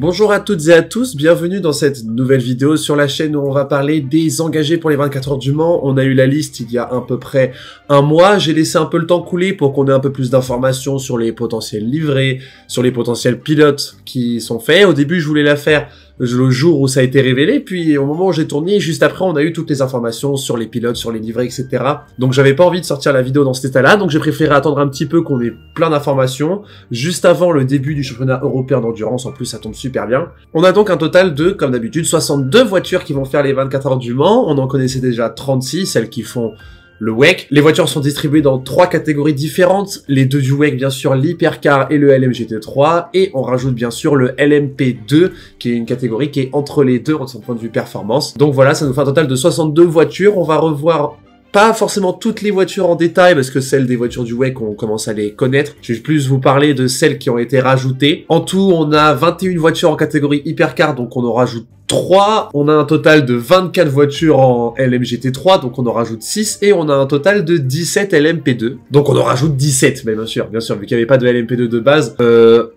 Bonjour à toutes et à tous, bienvenue dans cette nouvelle vidéo sur la chaîne où on va parler des engagés pour les 24 heures du Mans. On a eu la liste il y a à peu près un mois, j'ai laissé un peu le temps couler pour qu'on ait un peu plus d'informations sur les potentiels livrés, sur les potentiels pilotes qui sont faits. Au début je voulais la faire le jour où ça a été révélé, puis au moment où j'ai tourné, juste après on a eu toutes les informations sur les pilotes, sur les livrets, etc. Donc j'avais pas envie de sortir la vidéo dans cet état-là, donc j'ai préféré attendre un petit peu qu'on ait plein d'informations, juste avant le début du championnat européen d'endurance, en plus ça tombe super bien. On a donc un total de, comme d'habitude, 62 voitures qui vont faire les 24 heures du Mans, on en connaissait déjà 36, celles qui font le WEC. Les voitures sont distribuées dans 3 catégories différentes, les deux du WEC bien sûr, l'Hypercar et le LMGT3, et on rajoute bien sûr le LMP2, qui est une catégorie qui est entre les deux en son point de vue performance. Donc voilà, ça nous fait un total de 62 voitures, on va revoir pas forcément toutes les voitures en détail, parce que celles des voitures du WEC, on commence à les connaître. Je vais plus vous parler de celles qui ont été rajoutées. En tout, on a 21 voitures en catégorie Hypercar, donc on en rajoute 3, on a un total de 24 voitures en LMGT3, donc on en rajoute 6, et on a un total de 17 LMP2, donc on en rajoute 17, mais bien sûr, vu qu'il n'y avait pas de LMP2 de base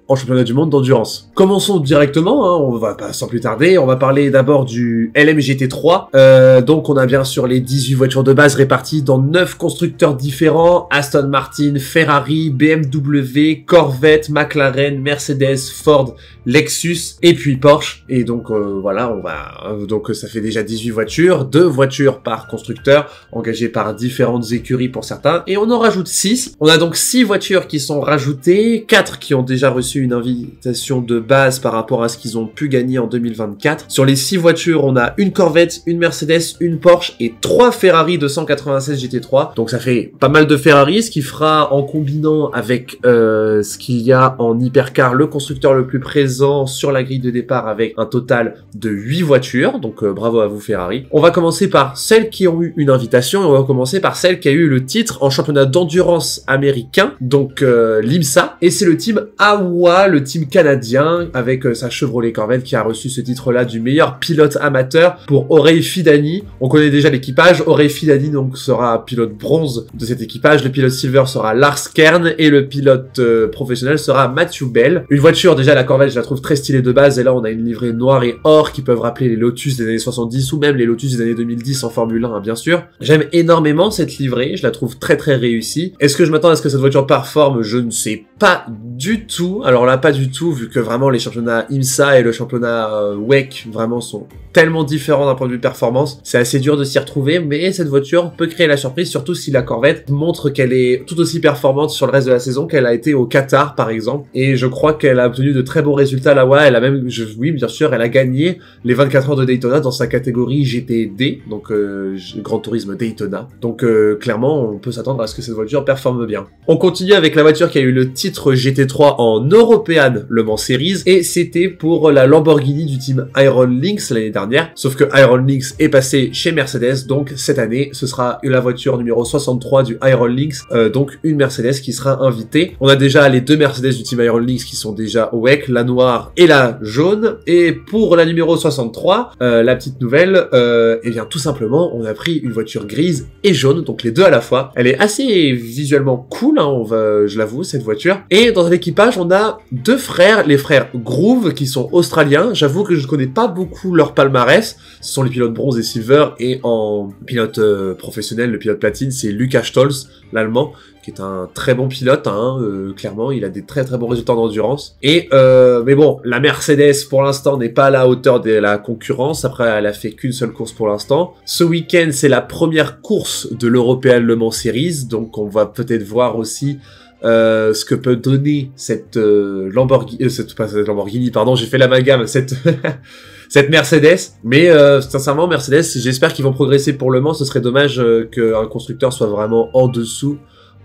en championnat du monde d'endurance. Commençons directement, hein, on va pas sans plus tarder, on va parler d'abord du LMGT3, donc on a bien sûr les 18 voitures de base réparties dans 9 constructeurs différents, Aston Martin, Ferrari, BMW, Corvette, McLaren, Mercedes, Ford, Lexus, et puis Porsche, et donc voilà, donc ça fait déjà 18 voitures, 2 voitures par constructeur, engagées par différentes écuries pour certains, et on en rajoute 6. On a donc 6 voitures qui sont rajoutées, 4 qui ont déjà reçu une invitation de base par rapport à ce qu'ils ont pu gagner en 2024. Sur les 6 voitures, on a une Corvette, une Mercedes, une Porsche et 3 Ferrari 296 GT3. Donc ça fait pas mal de Ferrari, ce qui fera en combinant avec ce qu'il y a en Hypercar, le constructeur le plus présent sur la grille de départ avec un total de 8 voitures, donc bravo à vous Ferrari. On va commencer par celles qui ont eu une invitation, et on va commencer par celle qui a eu le titre en championnat d'endurance américain, donc l'IMSA, et c'est le team AWA, le team canadien, avec sa Chevrolet Corvette qui a reçu ce titre-là du meilleur pilote amateur pour Orey Fidani. On connaît déjà l'équipage, Orey Fidani donc sera pilote bronze de cet équipage, le pilote silver sera Lars Kern, et le pilote professionnel sera Matthew Bell. Une voiture, déjà la Corvette je la trouve très stylée de base, et là on a une livrée noire et or qui peuvent rappeler les Lotus des années 70 ou même les Lotus des années 2010 en Formule 1, hein, bien sûr. J'aime énormément cette livrée, je la trouve très très réussie. Est-ce que je m'attends à ce que cette voiture performe? Je ne sais pas du tout. Alors là, pas du tout, vu que vraiment les championnats IMSA et le championnat WEC vraiment sont tellement différents d'un point de vue performance. C'est assez dur de s'y retrouver, mais cette voiture peut créer la surprise, surtout si la Corvette montre qu'elle est tout aussi performante sur le reste de la saison qu'elle a été au Qatar, par exemple. Et je crois qu'elle a obtenu de très bons résultats là-bas. Elle a même, oui, bien sûr, elle a gagné les 24 heures de Daytona dans sa catégorie GTD, donc Grand Tourisme Daytona. Donc clairement, on peut s'attendre à ce que cette voiture performe bien. On continue avec la voiture qui a eu le titre GT3 en European Le Mans Series, et c'était pour la Lamborghini du team Iron Lynx l'année dernière. Sauf que Iron Lynx est passé chez Mercedes, donc cette année, ce sera la voiture numéro 63 du Iron Lynx, donc une Mercedes qui sera invitée. On a déjà les 2 Mercedes du team Iron Lynx qui sont déjà au WEC, la noire et la jaune, et pour la numéro 63, la petite nouvelle, eh bien tout simplement, on a pris une voiture grise et jaune, donc les deux à la fois. Elle est assez visuellement cool, hein, je l'avoue, cette voiture. Et dans l'équipage, on a 2 frères, les frères Groove, qui sont australiens. J'avoue que je ne connais pas beaucoup leur palmarès. Ce sont les pilotes bronze et silver, et en pilote professionnel, le pilote platine, c'est Lukas Stolz, l'allemand, qui est un très bon pilote, hein, clairement, il a des très très bons résultats d'endurance. Et mais bon, la Mercedes pour l'instant n'est pas à la hauteur de la concurrence. Après, elle a fait qu'une seule course pour l'instant. Ce week-end, c'est la première course de l'European Le Mans Series, donc on va peut-être voir aussi ce que peut donner cette Lamborghini, pas cette Lamborghini, pardon, j'ai fait l'amalgame, cette cette Mercedes. Mais sincèrement, Mercedes, j'espère qu'ils vont progresser pour Le Mans. Ce serait dommage qu'un constructeur soit vraiment en dessous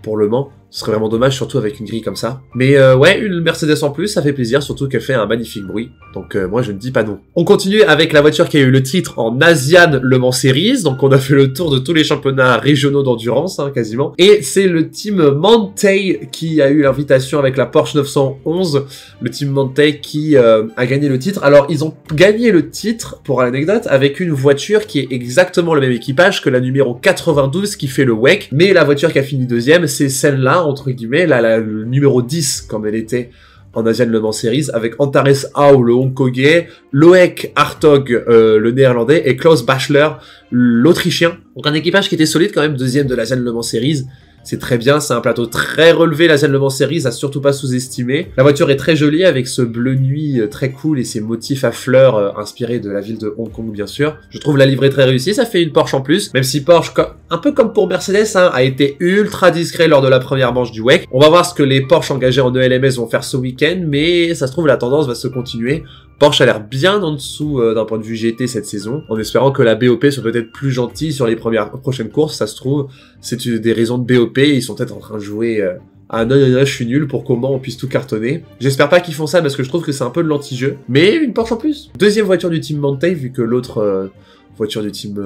pour Le Mans. Ce serait vraiment dommage, surtout avec une grille comme ça. Mais ouais, une Mercedes en plus, ça fait plaisir, surtout qu'elle fait un magnifique bruit. Donc moi, je ne dis pas non. On continue avec la voiture qui a eu le titre en Asian Le Mans Series. Donc on a fait le tour de tous les championnats régionaux d'endurance, hein, quasiment. Et c'est le team Mantei qui a eu l'invitation avec la Porsche 911. Le team Mantei qui a gagné le titre. Alors, ils ont gagné le titre, pour l'anecdote, avec une voiture qui est exactement le même équipage que la numéro 92 qui fait le WEC. Mais la voiture qui a fini deuxième, c'est celle-là, entre guillemets, la numéro 10, comme elle était en Asian Le Mans Series avec Antares Au, le hongkongais, Loek Hartog, le néerlandais, et Klaus Bachler, l'autrichien. Donc un équipage qui était solide quand même, deuxième de l'Asian Le Mans Series. C'est très bien, c'est un plateau très relevé, l'Asian Le Mans Series, à surtout pas sous-estimer. La voiture est très jolie avec ce bleu nuit très cool et ses motifs à fleurs inspirés de la ville de Hong Kong bien sûr. Je trouve la livrée très réussie, ça fait une Porsche en plus, même si Porsche, un peu comme pour Mercedes, hein, a été ultra discret lors de la première manche du WEC. On va voir ce que les Porsche engagés en ELMS vont faire ce week-end, mais ça se trouve la tendance va se continuer. Porsche a l'air bien en dessous d'un point de vue GT cette saison, en espérant que la BOP soit peut-être plus gentille sur les prochaines courses. Ça se trouve, c'est des raisons de BOP, ils sont peut-être en train de jouer ah non, je suis nul pour comment on puisse tout cartonner. J'espère pas qu'ils font ça parce que je trouve que c'est un peu de l'anti-jeu, mais une Porsche en plus. Deuxième voiture du team Mantei, vu que l'autre voiture du team...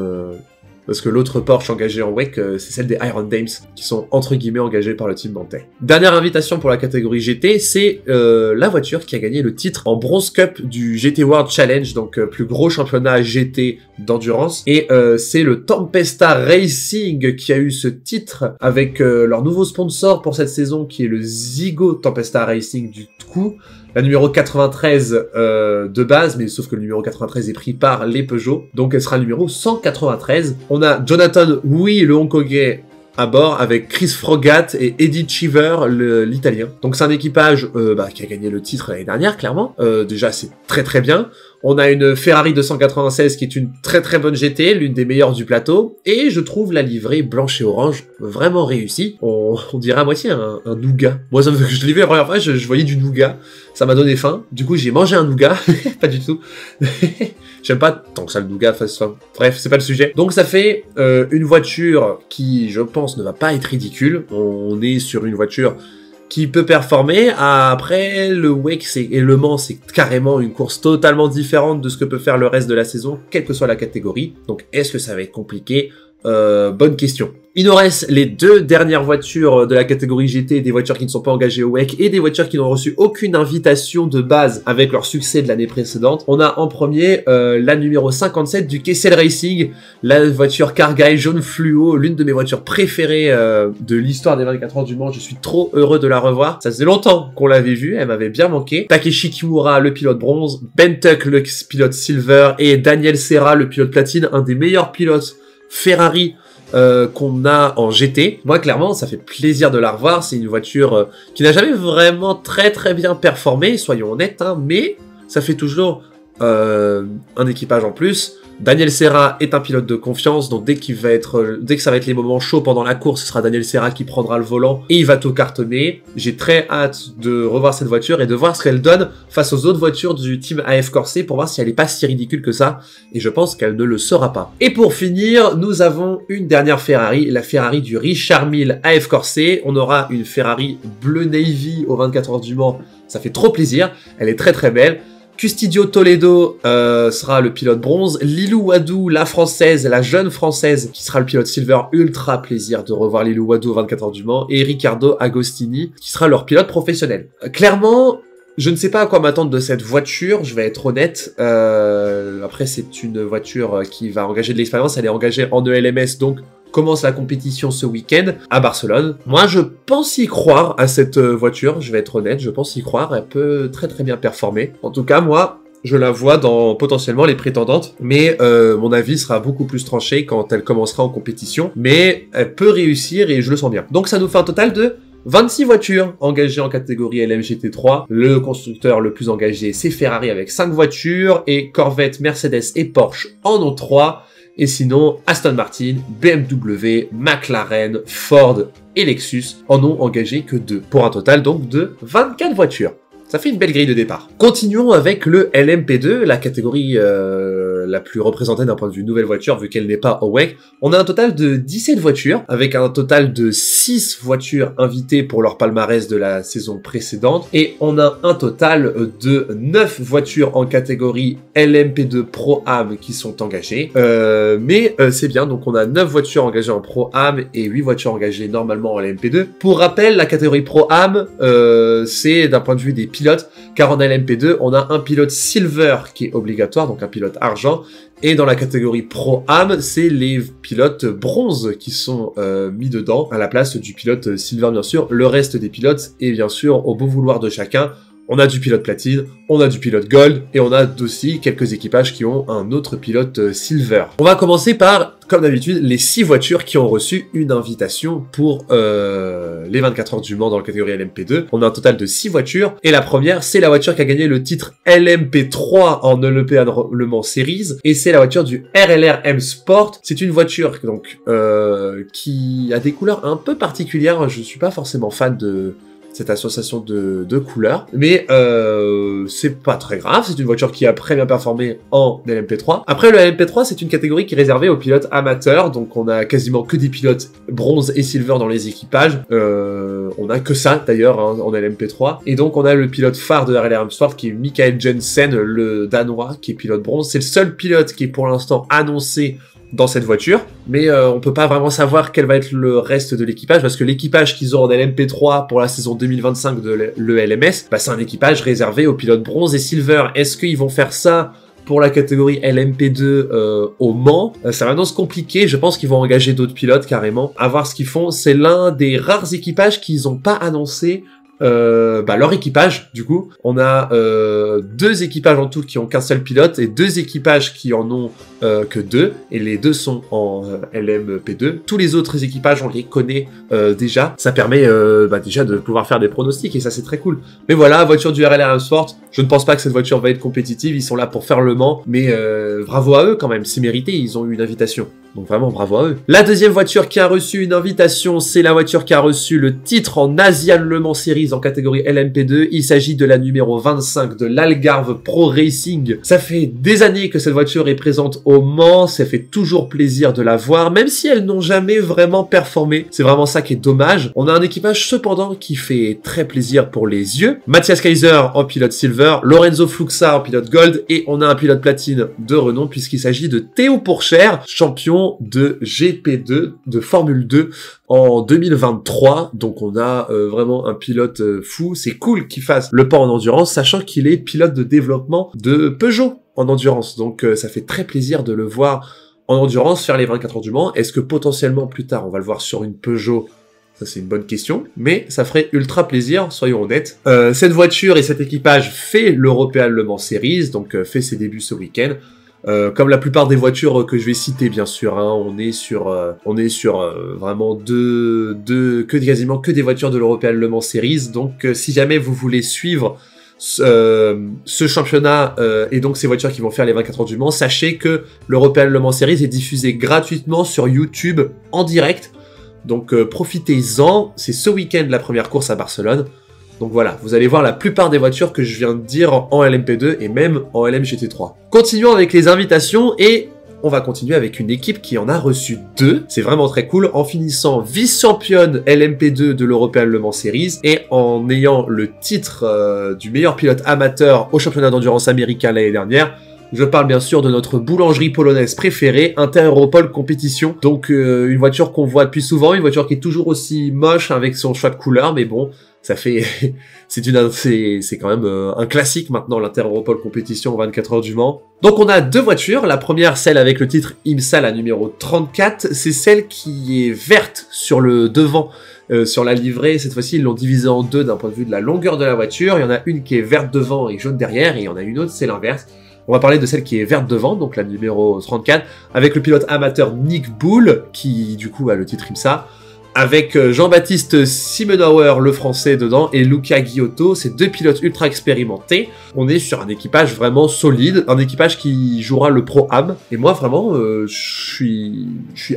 Parce que l'autre Porsche engagée en WEC, c'est celle des Iron Dames, qui sont entre guillemets engagées par le team Mantei. Dernière invitation pour la catégorie GT, c'est la voiture qui a gagné le titre en Bronze Cup du GT World Challenge, donc plus gros championnat GT d'endurance. Et c'est le Tempesta Racing qui a eu ce titre avec leur nouveau sponsor pour cette saison, qui est le Zygo Tempesta Racing du coup. La numéro 93 de base, mais sauf que le numéro 93 est pris par les Peugeot, donc elle sera le numéro 193. On a Jonathan Hui, le hongkongais, à bord, avec Chris Frogat et Eddie Cheever, l'italien. Donc c'est un équipage qui a gagné le titre l'année dernière, clairement. Déjà, c'est très très bien. On a une Ferrari 296 qui est une très très bonne GT, l'une des meilleures du plateau, et je trouve la livrée blanche et orange vraiment réussie. On dirait à moitié un nougat. Moi, je l'ai vu la première fois, je voyais du nougat, ça m'a donné faim. Du coup, j'ai mangé un nougat, pas du tout. J'aime pas tant que ça le nougat fasse faim. Bref, c'est pas le sujet. Donc ça fait une voiture qui, je pense, ne va pas être ridicule. On est sur une voiture qui peut performer. Après, le WEC et le Mans, c'est carrément une course totalement différente de ce que peut faire le reste de la saison, quelle que soit la catégorie. Donc, est-ce que ça va être compliqué? Bonne question. Il nous reste les deux dernières voitures de la catégorie GT, des voitures qui ne sont pas engagées au WEC et des voitures qui n'ont reçu aucune invitation de base avec leur succès de l'année précédente. On a en premier la numéro 57 du Kessel Racing, la voiture Carguy jaune fluo, l'une de mes voitures préférées de l'histoire des 24 heures du Mans. Je suis trop heureux de la revoir. Ça faisait longtemps qu'on l'avait vue, elle m'avait bien manqué. Takeshi Kimura, le pilote bronze, Ben Tuck, le pilote silver, et Daniel Serra, le pilote platine, un des meilleurs pilotes Ferrari qu'on a en GT. Moi, clairement, ça fait plaisir de la revoir. C'est une voiture qui n'a jamais vraiment très très bien performé, soyons honnêtes, hein, mais ça fait toujours un équipage en plus. Daniel Serra est un pilote de confiance, donc dès que ça va être les moments chauds pendant la course, ce sera Daniel Serra qui prendra le volant et il va tout cartonner. J'ai très hâte de revoir cette voiture et de voir ce qu'elle donne face aux autres voitures du team AF Corse pour voir si elle est pas si ridicule que ça, et je pense qu'elle ne le sera pas. Et pour finir, nous avons une dernière Ferrari, la Ferrari du Richard Mille AF Corse. On aura une Ferrari bleu navy aux 24 heures du Mans, ça fait trop plaisir, elle est très très belle. Custidio Toledo sera le pilote bronze, Lilou Wadou, la française, la jeune française, qui sera le pilote silver, ultra plaisir de revoir Lilou Wadou aux 24 heures du Mans, et Riccardo Agostini, qui sera leur pilote professionnel. Clairement, je ne sais pas à quoi m'attendre de cette voiture, je vais être honnête. Après, c'est une voiture qui va engager de l'expérience, elle est engagée en ELMS, donc commence la compétition ce week-end à Barcelone. Moi, je pense y croire à cette voiture, je vais être honnête, je pense y croire, elle peut très très bien performer. En tout cas, moi, je la vois dans potentiellement les prétendantes, mais mon avis sera beaucoup plus tranché quand elle commencera en compétition, mais elle peut réussir et je le sens bien. Donc ça nous fait un total de 26 voitures engagées en catégorie LMGT3. Le constructeur le plus engagé, c'est Ferrari avec 5 voitures, et Corvette, Mercedes et Porsche en ont 3. Et sinon, Aston Martin, BMW, McLaren, Ford et Lexus en ont engagé que 2, pour un total donc de 24 voitures. Ça fait une belle grille de départ. Continuons avec le LMP2, la catégorie la plus représentée d'un point de vue nouvelle voiture, vu qu'elle n'est pas au WEC. On a un total de 17 voitures, avec un total de 6 voitures invitées pour leur palmarès de la saison précédente. Et on a un total de 9 voitures en catégorie LMP2 Pro-Am qui sont engagées. Mais c'est bien, donc on a 9 voitures engagées en Pro-Am et 8 voitures engagées normalement en LMP2. Pour rappel, la catégorie Pro-Am, c'est d'un point de vue des pilotes, car en LMP2, on a un pilote Silver qui est obligatoire, donc un pilote argent, et dans la catégorie Pro-Am, c'est les pilotes bronze qui sont mis dedans, à la place du pilote Silver bien sûr. Le reste des pilotes est bien sûr au beau vouloir de chacun. On a du pilote platine, on a du pilote gold, et on a aussi quelques équipages qui ont un autre pilote silver. On va commencer par, comme d'habitude, les 6 voitures qui ont reçu une invitation pour les 24 heures du Mans dans la catégorie LMP2. On a un total de 6 voitures, et la première, c'est la voiture qui a gagné le titre LMP3 en European Le Mans Series, et c'est la voiture du RLR M Sport. C'est une voiture donc qui a des couleurs un peu particulières. Je suis pas forcément fan de cette association de couleurs, mais c'est pas très grave, c'est une voiture qui a très bien performé en LMP3. Après, le LMP3, c'est une catégorie qui est réservée aux pilotes amateurs, donc on a quasiment que des pilotes bronze et silver dans les équipages, on a que ça d'ailleurs hein, en LMP3, et donc on a le pilote phare de RLR M Sport qui est Michael Jensen, le danois, qui est pilote bronze. C'est le seul pilote qui est pour l'instant annoncé dans cette voiture, mais on peut pas vraiment savoir quel va être le reste de l'équipage, parce que l'équipage qu'ils ont en LMP3 pour la saison 2025 de l'ELMS, bah, c'est un équipage réservé aux pilotes bronze et silver. Est-ce qu'ils vont faire ça pour la catégorie LMP2 au Mans? Ça va se compliquer, je pense qu'ils vont engager d'autres pilotes carrément, à voir ce qu'ils font. C'est l'un des rares équipages qu'ils ont pas annoncé leur équipage, du coup. On a 2 équipages en tout qui ont qu'un seul pilote et 2 équipages qui en ont que 2, et les 2 sont en LMP2. Tous les autres équipages, on les connaît déjà. Ça permet déjà de pouvoir faire des pronostics, et ça c'est très cool. Mais voilà, voiture du RLR M Sport, je ne pense pas que cette voiture va être compétitive, ils sont là pour faire le Mans, mais bravo à eux quand même, c'est mérité, ils ont eu une invitation. Donc vraiment, bravo à eux. La deuxième voiture qui a reçu une invitation, c'est la voiture qui a reçu le titre en Asian Le Mans Series en catégorie LMP2. Il s'agit de la numéro 25 de l'Algarve Pro Racing. Ça fait des années que cette voiture est présente au Mans, ça fait toujours plaisir de la voir, même si elles n'ont jamais vraiment performé. C'est vraiment ça qui est dommage. On a un équipage cependant qui fait très plaisir pour les yeux. Matthias Kaiser en pilote silver, Lorenzo Fluxa en pilote gold, et on a un pilote platine de renom puisqu'il s'agit de Théo Pourchaire, champion de GP2, de Formule 2 en 2023. Donc on a vraiment un pilote fou. C'est cool qu'il fasse le pas en endurance, sachant qu'il est pilote de développement de Peugeot en endurance. Donc ça fait très plaisir de le voir en endurance faire les 24 heures du Mans. Est-ce que potentiellement plus tard on va le voir sur une Peugeot? Ça c'est une bonne question, mais ça ferait ultra plaisir, soyons honnêtes. Cette voiture et cet équipage fait l'European Le Mans Series, donc fait ses débuts ce week-end. Comme la plupart des voitures que je vais citer, bien sûr, hein, on est sur vraiment quasiment que des voitures de l'European Le Mans Series. Donc, si jamais vous voulez suivre ce championnat et donc ces voitures qui vont faire les 24 heures du Mans, sachez que l'European Le Mans Series est diffusé gratuitement sur YouTube en direct. Donc, profitez-en. C'est ce week-end la première course à Barcelone. Donc voilà, vous allez voir la plupart des voitures que je viens de dire en LMP2 et même en LMGT3. Continuons avec les invitations et on va continuer avec une équipe qui en a reçu 2. C'est vraiment très cool, en finissant vice-championne LMP2 de l'European Le Mans Series et en ayant le titre du meilleur pilote amateur au championnat d'endurance américain l'année dernière. Je parle bien sûr de notre boulangerie polonaise préférée, Inter-Europol Competition. Donc une voiture qu'on voit depuis souvent, une voiture qui est toujours aussi moche avec son choix de couleur, mais bon, ça fait, c'est quand même un classique maintenant, l'Inter-Europol Competition 24 heures du Mans. Donc on a 2 voitures, la première, celle avec le titre IMSA, la numéro 34, c'est celle qui est verte sur le devant, sur la livrée. Cette fois-ci, ils l'ont divisée en 2 d'un point de vue de la longueur de la voiture. Il y en a une qui est verte devant et jaune derrière, et il y en a une autre, c'est l'inverse. On va parler de celle qui est verte devant, donc la numéro 34, avec le pilote amateur Nick Bull, qui du coup a le titre IMSA, avec Jean-Baptiste Simenauer, le français, dedans, et Luca Ghiotto, ces 2 pilotes ultra expérimentés. On est sur un équipage vraiment solide, un équipage qui jouera le Pro-Am. Et moi, vraiment, je suis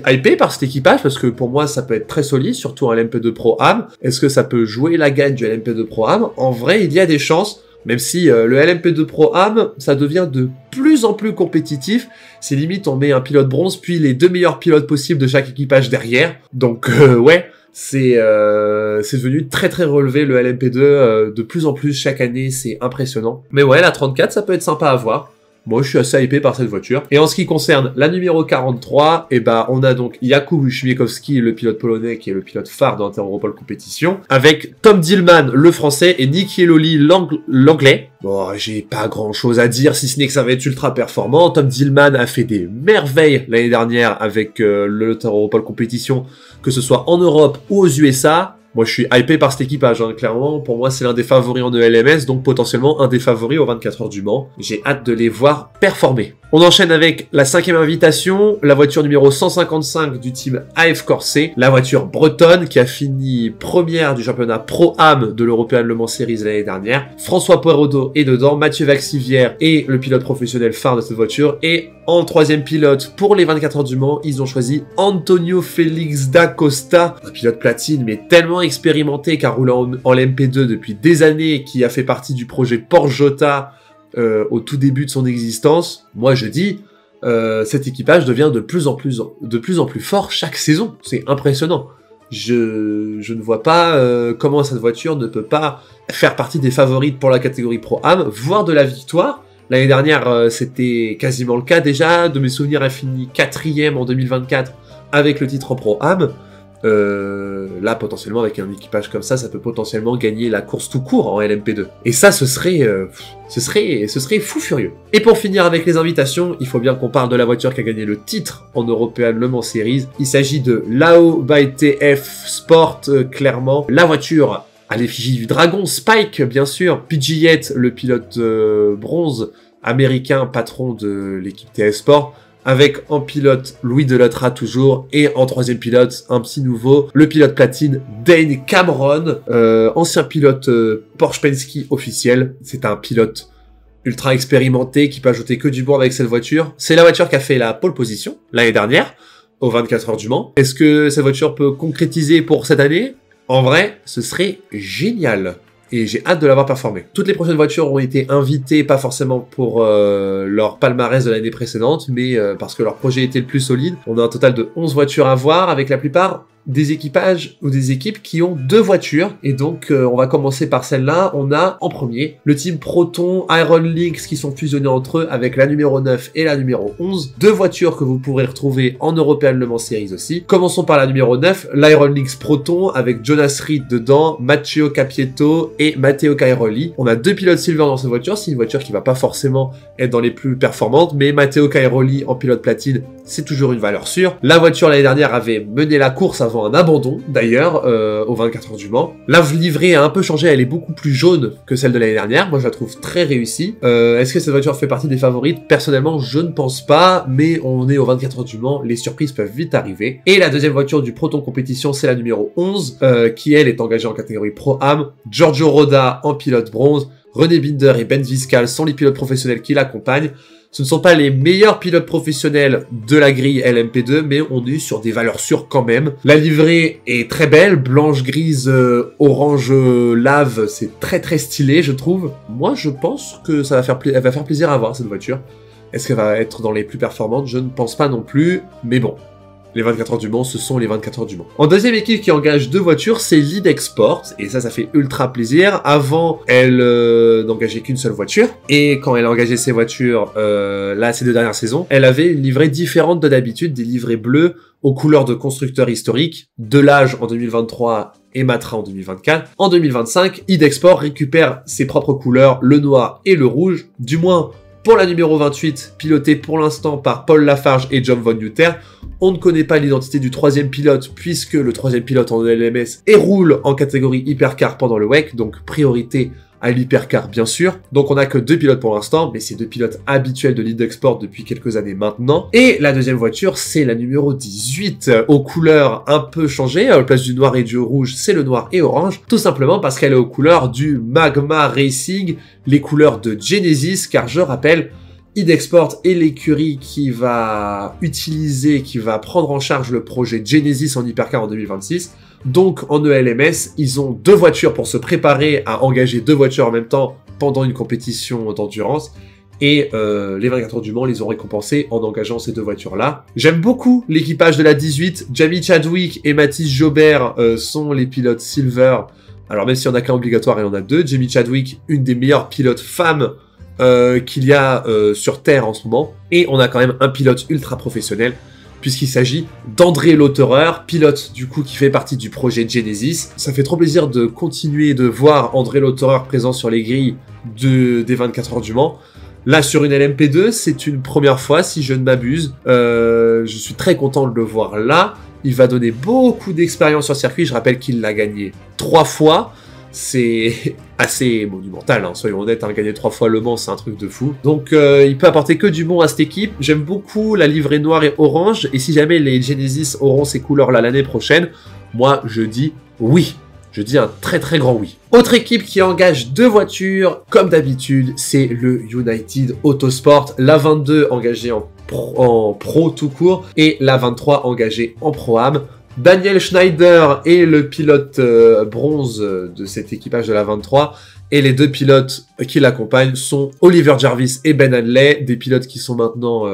hypé par cet équipage, parce que pour moi, ça peut être très solide, surtout un LMP2 Pro-Am. Est-ce que ça peut jouer la gagne du LMP2 Pro-Am? En vrai, il y a des chances. Même si le LMP2 Pro-Am, ça devient de plus en plus compétitif. C'est limite, on met un pilote bronze, puis les 2 meilleurs pilotes possibles de chaque équipage derrière. Donc ouais, c'est devenu très très relevé le LMP2, de plus en plus chaque année, c'est impressionnant. Mais ouais, la 34, ça peut être sympa à voir. Moi, je suis assez hypé par cette voiture. Et en ce qui concerne la numéro 43, eh ben, on a donc Jakub Śmiechowski, le pilote polonais, qui est le pilote phare de l'Inter-Europol Competition, avec Tom Dillman, le français, et Nicky Lolly, l'anglais. Bon, j'ai pas grand chose à dire, si ce n'est que ça va être ultra performant. Tom Dillman a fait des merveilles l'année dernière avec l'Inter-Europol Competition, que ce soit en Europe ou aux USA. Moi, je suis hypé par cet équipage, hein, clairement. Pour moi, c'est l'un des favoris en ELMS, donc potentiellement un des favoris aux 24 heures du Mans. J'ai hâte de les voir performer. On enchaîne avec la 5e invitation, la voiture numéro 155 du team AF Corse, la voiture bretonne qui a fini première du championnat Pro-Am de l'European Le Mans Series l'année dernière. François Poirodo est dedans, Mathieu Vaxivière est le pilote professionnel phare de cette voiture, et en 3e pilote pour les 24 heures du Mans, ils ont choisi Antonio Félix da Costa, un pilote platine mais tellement expérimenté qui a roulé en LMP2 depuis des années, qui a fait partie du projet Porsche Jota au tout début de son existence. Moi je dis, cet équipage devient de plus en plus fort chaque saison. C'est impressionnant. Je ne vois pas comment cette voiture ne peut pas faire partie des favorites pour la catégorie Pro-Am, voire de la victoire. L'année dernière, c'était quasiment le cas déjà. De mes souvenirs, elle finit 4e en 2024 avec le titre en Pro-Am. Là, potentiellement, avec un équipage comme ça peut potentiellement gagner la course tout court en LMP2. Et ça, ce serait fou furieux. Et pour finir avec les invitations, il faut bien qu'on parle de la voiture qui a gagné le titre en European Le Mans Series. Il s'agit de Lao by TF Sport, clairement. La voiture à l'effigie du dragon, Spike, bien sûr. Pidgeot, le pilote bronze américain, patron de l'équipe TF Sport. Avec en pilote Louis Delattra toujours, et en 3e pilote, un petit nouveau, le pilote platine Dane Cameron, ancien pilote Porsche Penske officiel. C'est un pilote ultra expérimenté qui peut ajouter que du bon avec cette voiture. C'est la voiture qui a fait la pole position l'année dernière aux 24 heures du Mans. Est-ce que cette voiture peut concrétiser pour cette année? En vrai, ce serait génial. Et j'ai hâte de l'avoir performé. Toutes les prochaines voitures ont été invitées, pas forcément pour leur palmarès de l'année précédente, mais parce que leur projet était le plus solide. On a un total de 11 voitures à voir, avec la plupart des équipages ou des équipes qui ont 2 voitures. Et donc, on va commencer par celle-là. On a, en premier, le team Proton, Iron Lynx qui sont fusionnés entre eux avec la numéro 9 et la numéro 11. 2 voitures que vous pourrez retrouver en European Le Mans Series aussi. Commençons par la numéro 9, l'Iron Lynx Proton avec Jonas Reed dedans, Matteo Capietto et Matteo Cairoli. On a 2 pilotes silver dans cette voiture. C'est une voiture qui va pas forcément être dans les plus performantes, mais Matteo Cairoli en pilote platine, c'est toujours une valeur sûre. La voiture l'année dernière avait mené la course avant un abandon d'ailleurs aux 24 heures du Mans. La livrée a un peu changé, elle est beaucoup plus jaune que celle de l'année dernière. Moi je la trouve très réussie. Est-ce que cette voiture fait partie des favorites? Personnellement je ne pense pas, mais on est aux 24 heures du Mans, les surprises peuvent vite arriver. Et la deuxième voiture du Proton Compétition, c'est la numéro 11 qui elle est engagée en catégorie Pro-Am. Giorgio Roda en pilote bronze, René Binder et Ben Viscal sont les pilotes professionnels qui l'accompagnent. Ce ne sont pas les meilleurs pilotes professionnels de la grille LMP2, mais on est sur des valeurs sûres quand même. La livrée est très belle, blanche, grise, orange, lave, c'est très très stylé, je trouve. Moi, je pense que ça va elle va faire plaisir à voir, cette voiture. Est-ce qu'elle va être dans les plus performantes? Je ne pense pas non plus, mais bon. Les 24 heures du Mans, ce sont les 24 heures du Mans. En deuxième équipe qui engage 2 voitures, c'est l'Idex Sport. Et ça fait ultra plaisir. Avant, elle n'engageait qu'une seule voiture. Et quand elle a engagé ses voitures, là, ces 2 dernières saisons, elle avait une livrée différente de d'habitude, des livrées bleues aux couleurs de constructeurs historiques, Delage en 2023 et Matra en 2024. En 2025, Idex Sport récupère ses propres couleurs, le noir et le rouge, du moins pour la numéro 28, pilotée pour l'instant par Paul Lafarge et John Von Uter. On ne connaît pas l'identité du 3e pilote, puisque le 3e pilote en LMS roule en catégorie hypercar pendant le WEC, donc priorité à l'hypercar bien sûr. Donc on n'a que 2 pilotes pour l'instant, mais c'est 2 pilotes habituels de l'Idex Sport depuis quelques années maintenant. Et la deuxième voiture, c'est la numéro 18, aux couleurs un peu changées. À la place du noir et du rouge, c'est le noir et orange, tout simplement parce qu'elle est aux couleurs du Magma Racing, les couleurs de Genesis, car je rappelle, Idex Sport est l'écurie qui va prendre en charge le projet Genesis en hypercar en 2026. Donc en ELMS, ils ont 2 voitures pour se préparer à engager 2 voitures en même temps pendant une compétition d'endurance. Et les 24 heures du Mans les ont récompensés en engageant ces 2 voitures-là. J'aime beaucoup l'équipage de la 18. Jamie Chadwick et Mathis Jobert sont les pilotes silver. Alors même s'il y en a qu'un obligatoire, il y en a 2. Jamie Chadwick, une des meilleures pilotes femmes qu'il y a sur Terre en ce moment. Et on a quand même un pilote ultra professionnel, puisqu'il s'agit d'André Lauterer, pilote du coup qui fait partie du projet Genesis. Ça fait trop plaisir de continuer de voir André Lauterer présent sur les grilles des 24 heures du Mans. Là, sur une LMP2, c'est une première fois, si je ne m'abuse. Je suis très content de le voir là. il va donner beaucoup d'expérience sur circuit. Je rappelle qu'il l'a gagné 3 fois. C'est assez monumental, hein, soyons honnêtes, hein, gagner 3 fois Le Mans, c'est un truc de fou. Donc il peut apporter que du bon à cette équipe. J'aime beaucoup la livrée noire et orange, et si jamais les Genesis auront ces couleurs-là l'année prochaine, moi je dis oui. Je dis un très très grand oui. Autre équipe qui engage 2 voitures, comme d'habitude, c'est le United Autosport. La 22 engagée en pro tout court, et la 23 engagée en Pro-Am. Daniel Schneider est le pilote bronze de cet équipage de la 23, et les 2 pilotes qui l'accompagnent sont Oliver Jarvis et Ben Hanley, des pilotes qui sont maintenant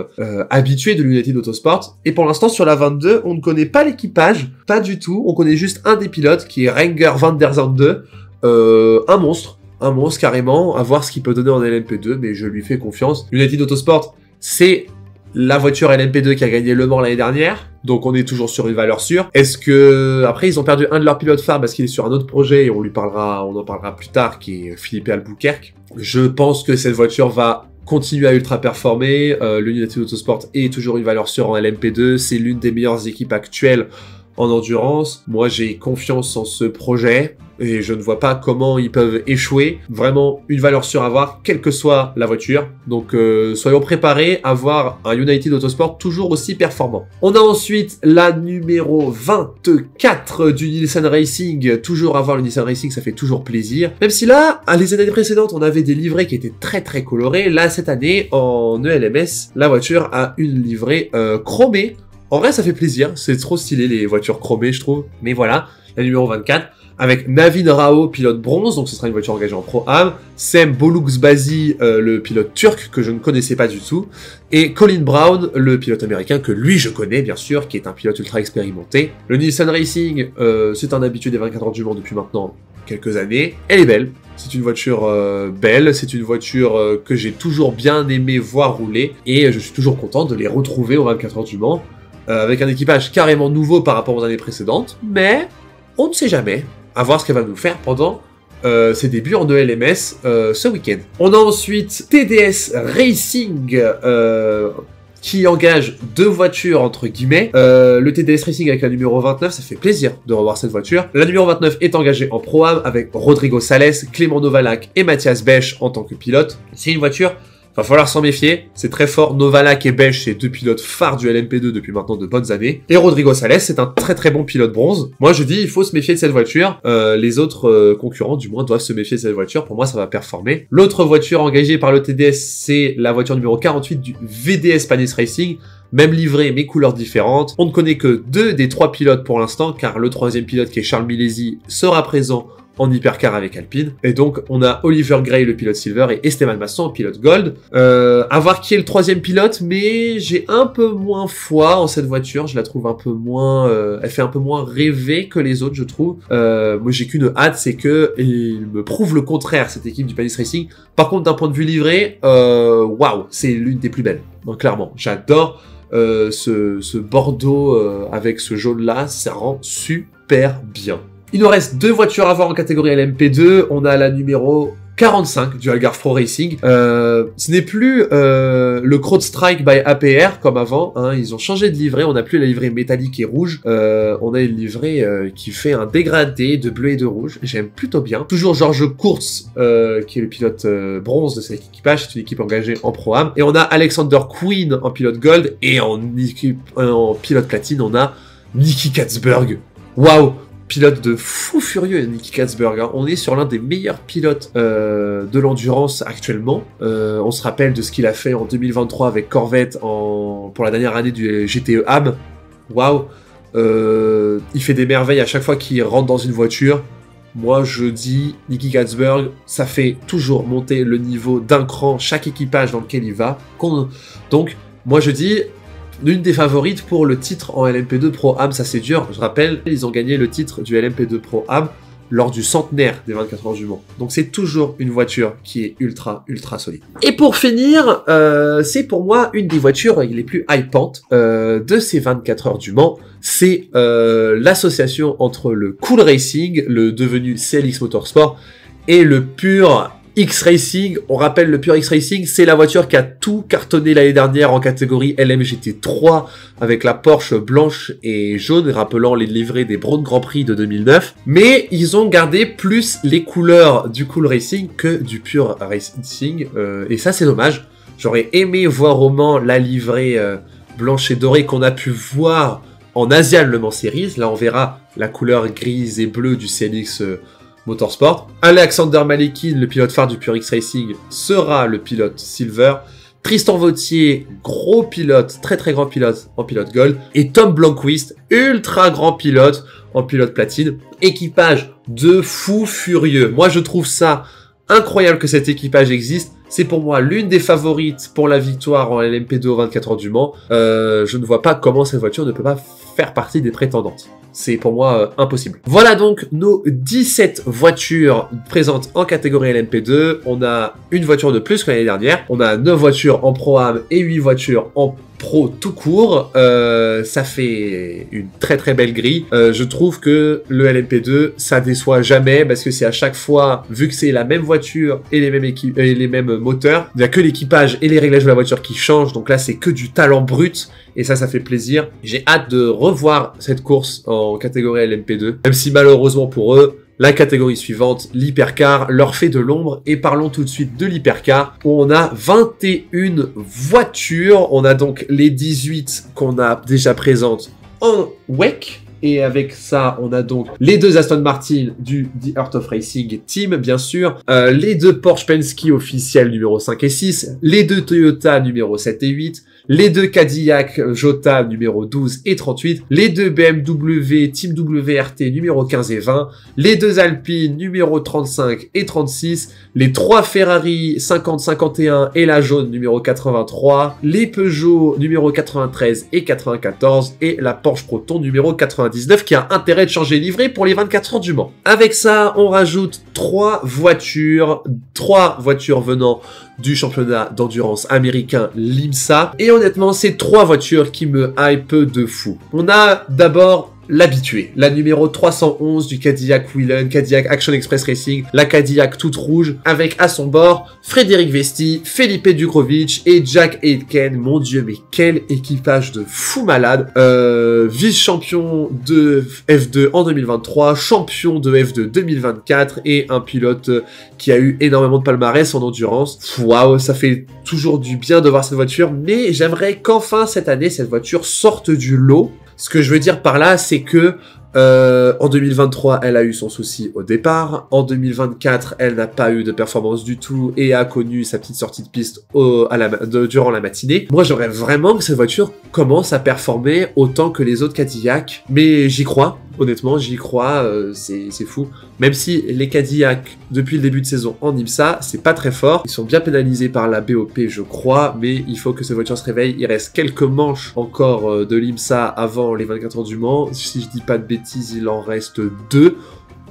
habitués de l'United Autosport. Et pour l'instant, sur la 22, on ne connaît pas l'équipage, pas du tout, on connaît juste un des pilotes, qui est Renger van der Zande, un monstre carrément, à voir ce qu'il peut donner en LMP2, mais je lui fais confiance. United Autosport, c'est la voiture LMP2 qui a gagné Le Mans l'année dernière, donc on est toujours sur une valeur sûre. Est-ce que... Après, ils ont perdu un de leurs pilotes phares parce qu'il est sur un autre projet, et on en parlera plus tard, qui est Philippe Albuquerque. Je pense que cette voiture va continuer à ultra performer. Le United Autosport est toujours une valeur sûre en LMP2, c'est l'une des meilleures équipes actuelles en endurance. Moi, j'ai confiance en ce projet, et je ne vois pas comment ils peuvent échouer. Vraiment une valeur sûre à avoir, quelle que soit la voiture. Donc soyons préparés à voir un United Autosport toujours aussi performant. On a ensuite la numéro 24 du Nielsen Racing. Toujours avoir le Nielsen Racing, ça fait toujours plaisir. Même si là, les années précédentes, on avait des livrées qui étaient très très colorées. Là, cette année, en ELMS, la voiture a une livrée chromée. En vrai, ça fait plaisir. C'est trop stylé, les voitures chromées, je trouve. Mais voilà, la numéro 24. Avec Navin Rao, pilote bronze, donc ce sera une voiture engagée en Pro-Am, Sem Boluxbazi, le pilote turc, que je ne connaissais pas du tout, et Colin Brown, le pilote américain, que lui je connais bien sûr, qui est un pilote ultra expérimenté. Le Nielsen Racing, c'est un habitué des 24 heures du Mans depuis maintenant quelques années. Elle est belle, c'est une voiture belle, c'est une voiture que j'ai toujours bien aimé voir rouler, et je suis toujours content de les retrouver aux 24 heures du Mans, avec un équipage carrément nouveau par rapport aux années précédentes, mais on ne sait jamais. À voir ce qu'elle va nous faire pendant ses débuts en ELMS ce week-end. On a ensuite TDS Racing qui engage 2 voitures entre guillemets. Le TDS Racing avec la numéro 29, ça fait plaisir de revoir cette voiture. La numéro 29 est engagée en Pro-Am avec Rodrigo Sales, Clément Novalak et Mathias Bech en tant que pilote. C'est une voiture... Va falloir s'en méfier, c'est très fort. Novalak et Bech, c'est 2 pilotes phares du LMP2 depuis maintenant de bonnes années. Et Rodrigo Sales, c'est un très très bon pilote bronze. Moi je dis, il faut se méfier de cette voiture. Les autres concurrents, du moins, doivent se méfier de cette voiture. Pour moi, ça va performer. L'autre voiture engagée par le TDS, c'est la voiture numéro 48 du VDS Panis Racing. Même livrée, mais couleurs différentes. On ne connaît que 2 des 3 pilotes pour l'instant, car le 3e pilote, qui est Charles Milesi, sera présent en hypercar avec Alpine. Et donc, on a Oliver Gray, le pilote Silver, et Esteban Masson, pilote Gold. À voir qui est le 3e pilote, mais j'ai un peu moins foi en cette voiture. Je la trouve un peu moins... elle fait un peu moins rêver que les autres, je trouve. Moi, j'ai qu'une hâte, c'est que il me prouve le contraire, cette équipe du Panis Racing. Par contre, d'un point de vue livré, waouh, c'est l'une des plus belles. Donc, clairement, j'adore ce bordeaux avec ce jaune-là. Ça rend super bien. Il nous reste 2 voitures à voir en catégorie LMP2. On a la numéro 45 du Algarve Pro Racing. Ce n'est plus le CrowdStrike by APR comme avant. Hein. Ils ont changé de livrée. On n'a plus la livrée métallique et rouge. On a une livrée qui fait un dégradé de bleu et de rouge. J'aime plutôt bien. Toujours Georges Kurz, qui est le pilote bronze de cet équipage. C'est une équipe engagée en Pro-Am. Et on a Alexander Queen en pilote Gold. Et en pilote platine, on a Nicky Katzberg. Waouh! Pilote de fou furieux, Nicky Katzberg. Hein. On est sur l'un des meilleurs pilotes de l'endurance actuellement. On se rappelle de ce qu'il a fait en 2023 avec Corvette pour la dernière année du GTE AM. Waouh. Il fait des merveilles à chaque fois qu'il rentre dans une voiture. Moi, je dis, Nicky Katzberg, ça fait toujours monter le niveau d'un cran chaque équipage dans lequel il va. Donc, moi, je dis... L'une des favorites pour le titre en LMP2 Pro-Am, ça c'est dur. Je rappelle, ils ont gagné le titre du LMP2 Pro-Am lors du centenaire des 24 heures du Mans. Donc c'est toujours une voiture qui est ultra solide. Et pour finir, c'est pour moi une des voitures les plus hypantes de ces 24 heures du Mans. C'est l'association entre le Cool Racing, le devenu CLX Motorsport, et le pur X-Racing, on rappelle le Pure X-Racing, c'est la voiture qui a tout cartonné l'année dernière en catégorie LMGT3 avec la Porsche blanche et jaune, rappelant les livrets des Braun Grand Prix de 2009. Mais ils ont gardé plus les couleurs du Cool Racing que du Pure Racing, et ça c'est dommage. J'aurais aimé voir au Mans la livrée blanche et dorée qu'on a pu voir en Asian Le Mans Series. Là on verra la couleur grise et bleue du CLX Motorsport. Alexander Malekin, le pilote phare du Pure X Racing, sera le pilote Silver. Tristan Vautier, gros pilote, très très grand pilote en pilote Gold. Et Tom Blomqvist, ultra grand pilote en pilote Platine. Équipage de fous furieux. Moi je trouve ça incroyable que cet équipage existe. C'est pour moi l'une des favorites pour la victoire en LMP2 aux 24 heures du Mans. Je ne vois pas comment cette voiture ne peut pas faire partie des prétendantes. C'est pour moi impossible. Voilà donc nos 17 voitures présentes en catégorie LMP2. On a une voiture de plus que l'année dernière. On a 9 voitures en Pro-Am et 8 voitures en Pro tout court. Ça fait une très très belle grille. Je trouve que le LMP2, ça déçoit jamais parce que c'est à chaque fois, vu que c'est la même voiture et les mêmes moteurs, il n'y a que l'équipage et les réglages de la voiture qui changent. Donc là, c'est que du talent brut. Et ça fait plaisir. J'ai hâte de revoir cette course en catégorie LMP2. Même si malheureusement pour eux, la catégorie suivante, l'hypercar, leur fait de l'ombre. Et parlons tout de suite de l'hypercar, où on a 21 voitures. On a donc les 18 qu'on a déjà présentes en WEC. Et avec ça, on a donc les 2 Aston Martin du The Art of Racing Team, bien sûr, les 2 Porsche Penske officiels numéro 5 et 6, les 2 Toyota numéro 7 et 8, les 2 Cadillac Jota numéro 12 et 38, les 2 BMW Team WRT numéro 15 et 20, les 2 Alpine numéro 35 et 36, les 3 Ferrari 50-51 et la jaune numéro 83, les Peugeot numéro 93 et 94 et la Porsche Proton numéro 99 qui a intérêt de changer livrée pour les 24 heures du Mans. Avec ça, on rajoute 3 voitures venant du championnat d'endurance américain l'IMSA. Et honnêtement, c'est 3 voitures qui me hype de fou. On a d'abord l'habitué, la numéro 311 du Cadillac Whelen, Cadillac Action Express Racing, la Cadillac toute rouge, avec à son bord Frédéric Vesti, Felipe Ducrovich et Jack Aitken. Mon Dieu, mais quel équipage de fou malade. Vice-champion de F2 en 2023, champion de F2 2024 et un pilote qui a eu énormément de palmarès en endurance. Waouh, ça fait toujours du bien de voir cette voiture, mais j'aimerais qu'enfin cette année, cette voiture sorte du lot. Ce que je veux dire par là, c'est que en 2023, elle a eu son souci au départ. En 2024, elle n'a pas eu de performance du tout et a connu sa petite sortie de piste durant la matinée. Moi, j'aimerais vraiment que cette voiture commence à performer autant que les autres Cadillac. Mais j'y crois, honnêtement, j'y crois, c'est fou. Même si les Cadillac, depuis le début de saison en IMSA, c'est pas très fort. Ils sont bien pénalisés par la BOP, je crois, mais il faut que cette voiture se réveille. Il reste quelques manches encore de l'IMSA avant les 24 heures du Mans. Si je dis pas de bêtises, il en reste 2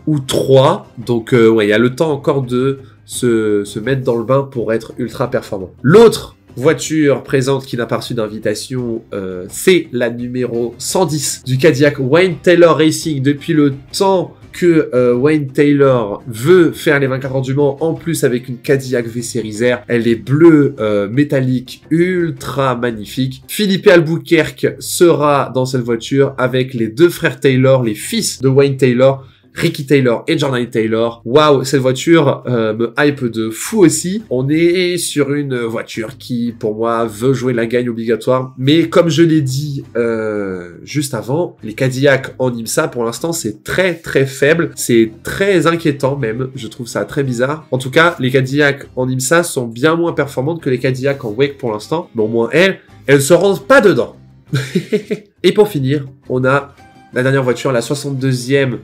ou 3. Donc ouais, il y a le temps encore de se mettre dans le bain pour être ultra performant. L'autre voiture présente qui n'a pas reçu d'invitation, c'est la numéro 110 du Cadillac Wayne Taylor Racing. Depuis le temps que Wayne Taylor veut faire les 24 heures du Mans, en plus avec une Cadillac V-Series R, elle est bleue métallique, ultra magnifique. Philippe Albuquerque sera dans cette voiture avec les 2 frères Taylor, les fils de Wayne Taylor, Ricky Taylor et Jordan Taylor. Waouh, cette voiture me hype de fou aussi. On est sur une voiture qui, pour moi, veut jouer la gagne obligatoire. Mais comme je l'ai dit juste avant, les Cadillac en IMSA, pour l'instant, c'est très très faible. C'est très inquiétant même. Je trouve ça très bizarre. En tout cas, les Cadillac en IMSA sont bien moins performantes que les Cadillac en WEC pour l'instant. Mais au moins, elles ne se rendent pas dedans. Et pour finir, on a la dernière voiture, la 62e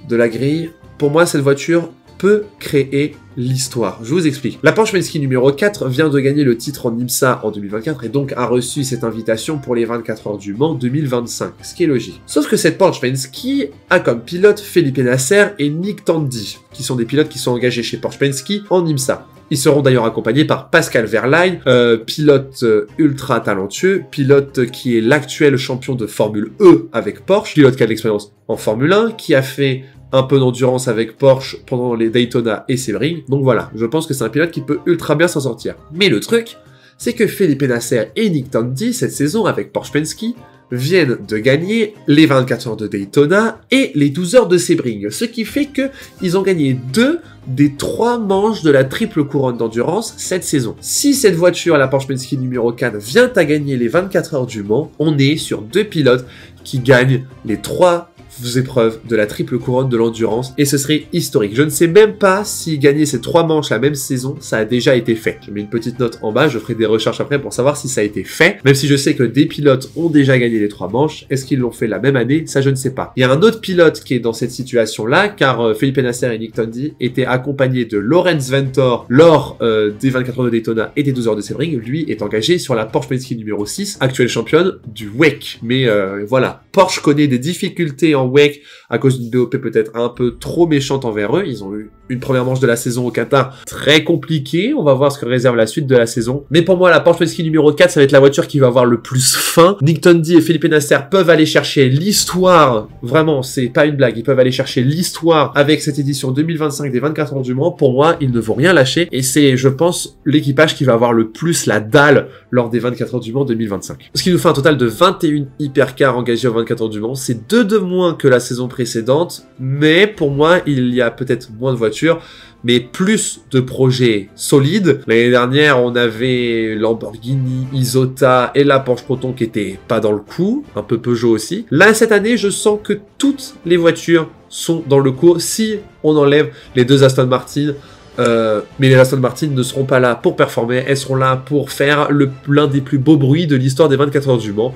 de la grille. Pour moi, cette voiture peut créer l'histoire. Je vous explique. La Porsche Penske numéro 4 vient de gagner le titre en IMSA en 2024 et donc a reçu cette invitation pour les 24 heures du Mans 2025, ce qui est logique. Sauf que cette Porsche Penske a comme pilote Felipe Nasser et Nick Tandy, qui sont des pilotes qui sont engagés chez Porsche Penske en IMSA. Ils seront d'ailleurs accompagnés par Pascal Wehrlein, pilote ultra talentueux, pilote qui est l'actuel champion de Formule E avec Porsche, pilote qui a de l'expérience en Formule 1, qui a fait un peu d'endurance avec Porsche pendant les Daytona et Sebring. Donc voilà, je pense que c'est un pilote qui peut ultra bien s'en sortir. Mais le truc, c'est que Felipe Nasr et Nick Tandy, cette saison avec Porsche Penske, viennent de gagner les 24 heures de Daytona et les 12 heures de Sebring. Ce qui fait que ils ont gagné 2 des 3 manches de la triple couronne d'endurance cette saison. Si cette voiture, la Porsche Penske numéro 4, vient à gagner les 24 heures du Mans, on est sur 2 pilotes qui gagnent les 3 épreuves de la triple couronne de l'endurance et ce serait historique. Je ne sais même pas si gagner ces 3 manches la même saison, ça a déjà été fait. Je mets une petite note en bas, je ferai des recherches après pour savoir si ça a été fait, même si je sais que des pilotes ont déjà gagné les 3 manches. Est-ce qu'ils l'ont fait la même année? Ça, je ne sais pas. Il y a un autre pilote qui est dans cette situation-là, car Felipe Nasr et Nick Tandy étaient accompagnés de Lorenz Ventnor lors des 24 heures de Daytona et des 12 heures de Sebring. Lui est engagé sur la Porsche Penske numéro 6, actuelle championne du WEC. Mais voilà, Porsche connaît des difficultés en WEC à cause d'une BOP peut-être un peu trop méchante envers eux. Ils ont eu une première manche de la saison au Qatar très compliquée. On va voir ce que réserve la suite de la saison. Mais pour moi, la Porsche Penske numéro 4, ça va être la voiture qui va avoir le plus faim. Nick Tandy et Felipe Nasr peuvent aller chercher l'histoire. Vraiment, c'est pas une blague. Ils peuvent aller chercher l'histoire avec cette édition 2025 des 24 heures du Mans. Pour moi, ils ne vont rien lâcher. Et c'est, je pense, l'équipage qui va avoir le plus la dalle lors des 24 heures du Mans 2025. Ce qui nous fait un total de 21 hypercars engagés aux 24 heures du Mans. C'est 2 de moins que la saison précédente, mais pour moi, il y a peut-être moins de voitures, mais plus de projets solides. L'année dernière, on avait Lamborghini, Isotta et la Porsche Proton qui étaient pas dans le coup, un peu Peugeot aussi. Là, cette année, je sens que toutes les voitures sont dans le coup, si on enlève les 2 Aston Martin. Mais les Aston Martin ne seront pas là pour performer, elles seront là pour faire l'un des plus beaux bruits de l'histoire des 24 heures du Mans.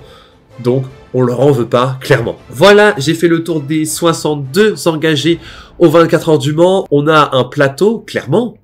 Donc, on leur en veut pas, clairement. Voilà, j'ai fait le tour des 62 engagés aux 24 heures du Mans. On a un plateau, clairement,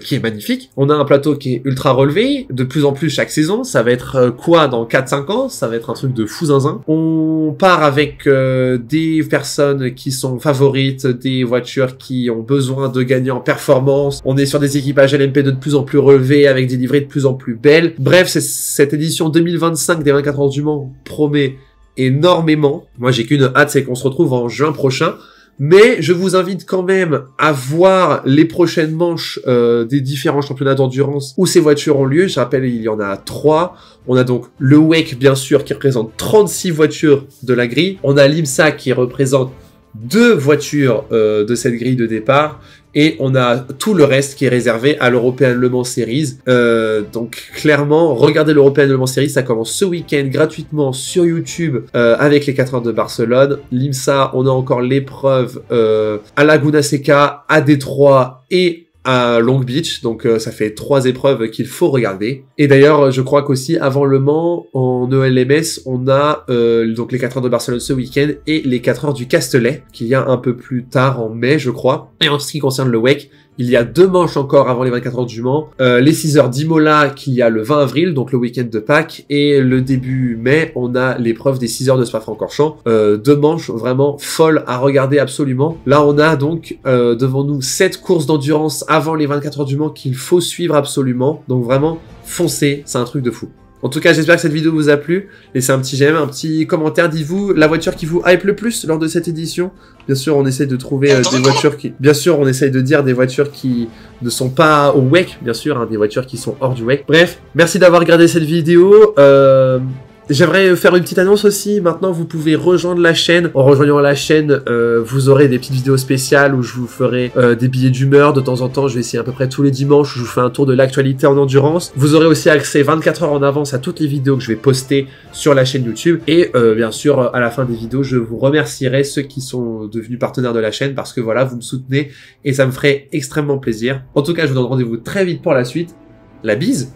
qui est magnifique. On a un plateau qui est ultra relevé, de plus en plus chaque saison. Ça va être quoi dans 4-5 ans? Ça va être un truc de fou zinzin. On part avec des personnes qui sont favorites, des voitures qui ont besoin de gagner en performance. On est sur des équipages LMP2 de plus en plus relevés, avec des livrées de plus en plus belles. Bref, cette édition 2025 des 24 heures du Mans promet énormément. Moi, j'ai qu'une hâte, c'est qu'on se retrouve en juin prochain. Mais je vous invite quand même à voir les prochaines manches des différents championnats d'endurance où ces voitures ont lieu. Je rappelle, il y en a 3. On a donc le WEC, bien sûr, qui représente 36 voitures de la grille. On a l'IMSA qui représente 2 voitures de cette grille de départ. Et on a tout le reste qui est réservé à l'European Le Mans Series. Donc clairement, regardez l'European Le Mans Series, ça commence ce week-end gratuitement sur YouTube avec les 4 heures de Barcelone. L'IMSA, on a encore l'épreuve à Laguna Seca, à Détroit et à Long Beach, donc ça fait 3 épreuves qu'il faut regarder. Et d'ailleurs, je crois qu'aussi avant Le Mans, en ELMS, on a donc les 4 heures de Barcelone ce week-end et les 4 heures du Castellet, qu'il y a un peu plus tard en mai, je crois. Et en ce qui concerne le WEC, il y a 2 manches encore avant les 24 heures du Mans. Les 6 heures d'Imola qu'il y a le 20 avril, donc le week-end de Pâques. Et le début mai, on a l'épreuve des 6 heures de Spa-Francorchamps. 2 manches vraiment folles à regarder absolument. Là, on a donc devant nous 7 courses d'endurance avant les 24 heures du Mans qu'il faut suivre absolument. Donc vraiment, foncez, c'est un truc de fou. En tout cas, j'espère que cette vidéo vous a plu. Laissez un petit j'aime, un petit commentaire. Dites-vous la voiture qui vous hype le plus lors de cette édition. Bien sûr, on essaie de trouver des voitures qui... Bien sûr, on essaye de dire des voitures qui ne sont pas au WEC, bien sûr, hein, des voitures qui sont hors du WEC. Bref, merci d'avoir regardé cette vidéo. J'aimerais faire une petite annonce aussi. Maintenant, vous pouvez rejoindre la chaîne. En rejoignant la chaîne, vous aurez des petites vidéos spéciales où je vous ferai des billets d'humeur. De temps en temps, je vais essayer à peu près tous les dimanches où je vous fais un tour de l'actualité en endurance. Vous aurez aussi accès 24 heures en avance à toutes les vidéos que je vais poster sur la chaîne YouTube. Et bien sûr, à la fin des vidéos, je vous remercierai ceux qui sont devenus partenaires de la chaîne parce que voilà, vous me soutenez et ça me ferait extrêmement plaisir. En tout cas, je vous donne rendez-vous très vite pour la suite. La bise!